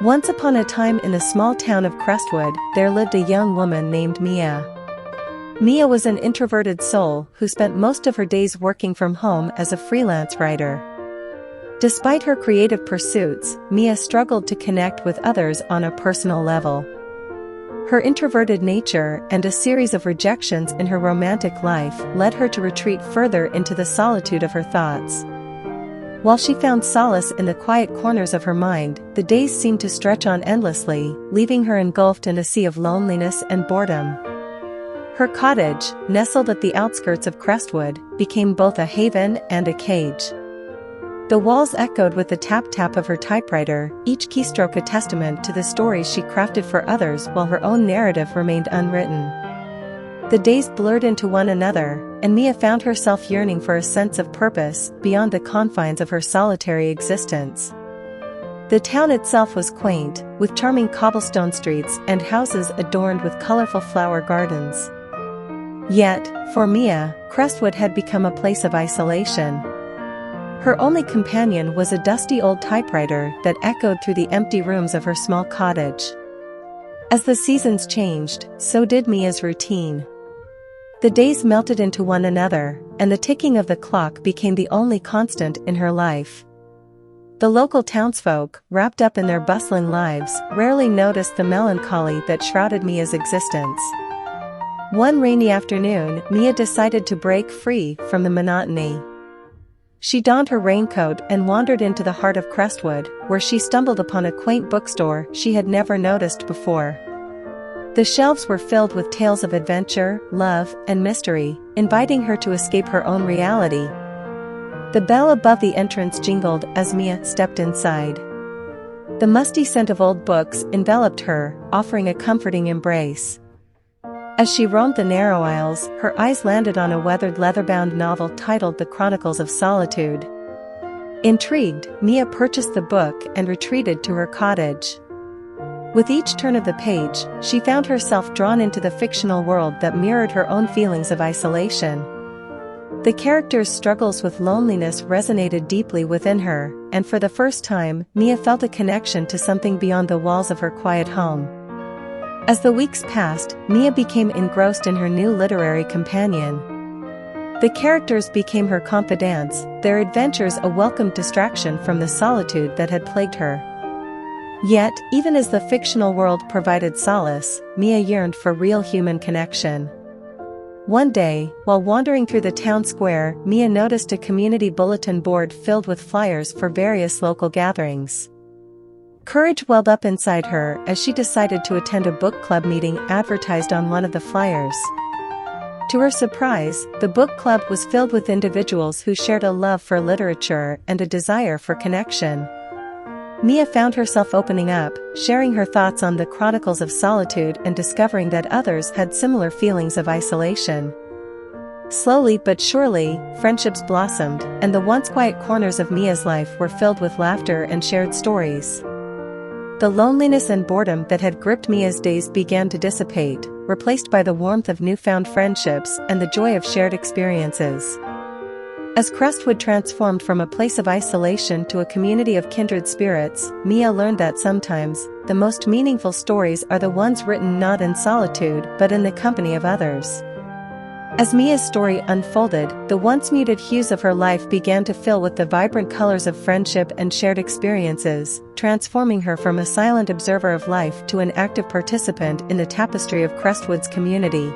Once upon a time in the small town of Crestwood, there lived a young woman named Mia. Mia was an introverted soul who spent most of her days working from home as a freelance writer. Despite her creative pursuits, Mia struggled to connect with others on a personal level. Her introverted nature and a series of rejections in her romantic life led her to retreat further into the solitude of her thoughts. While she found solace in the quiet corners of her mind, the days seemed to stretch on endlessly, leaving her engulfed in a sea of loneliness and boredom. Her cottage, nestled at the outskirts of Crestwood, became both a haven and a cage. The walls echoed with the tap-tap of her typewriter, each keystroke a testament to the stories she crafted for others while her own narrative remained unwritten. The days blurred into one another, and Mia found herself yearning for a sense of purpose beyond the confines of her solitary existence. The town itself was quaint, with charming cobblestone streets and houses adorned with colorful flower gardens. Yet, for Mia, Crestwood had become a place of isolation. Her only companion was a dusty old typewriter that echoed through the empty rooms of her small cottage. As the seasons changed, so did Mia's routine. The days melted into one another, and the ticking of the clock became the only constant in her life. The local townsfolk, wrapped up in their bustling lives, rarely noticed the melancholy that shrouded Mia's existence. One rainy afternoon, Mia decided to break free from the monotony. She donned her raincoat and wandered into the heart of Crestwood, where she stumbled upon a quaint bookstore she had never noticed before. The shelves were filled with tales of adventure, love, and mystery, inviting her to escape her own reality. The bell above the entrance jingled as Mia stepped inside. The musty scent of old books enveloped her, offering a comforting embrace. As she roamed the narrow aisles, her eyes landed on a weathered leather-bound novel titled The Chronicles of Solitude. Intrigued, Mia purchased the book and retreated to her cottage. With each turn of the page, she found herself drawn into the fictional world that mirrored her own feelings of isolation. The characters' struggles with loneliness resonated deeply within her, and for the first time, Mia felt a connection to something beyond the walls of her quiet home. As the weeks passed, Mia became engrossed in her new literary companion. The characters became her confidants, their adventures a welcome distraction from the solitude that had plagued her. Yet, even as the fictional world provided solace, Mia yearned for real human connection. One day, while wandering through the town square, Mia noticed a community bulletin board filled with flyers for various local gatherings. Courage welled up inside her as she decided to attend a book club meeting advertised on one of the flyers. To her surprise, the book club was filled with individuals who shared a love for literature and a desire for connection. Mia found herself opening up, sharing her thoughts on the Chronicles of Solitude and discovering that others had similar feelings of isolation. Slowly but surely, friendships blossomed, and the once quiet corners of Mia's life were filled with laughter and shared stories. The loneliness and boredom that had gripped Mia's days began to dissipate, replaced by the warmth of newfound friendships and the joy of shared experiences. As Crestwood transformed from a place of isolation to a community of kindred spirits, Mia learned that sometimes, the most meaningful stories are the ones written not in solitude but in the company of others. As Mia's story unfolded, the once muted hues of her life began to fill with the vibrant colors of friendship and shared experiences, transforming her from a silent observer of life to an active participant in the tapestry of Crestwood's community.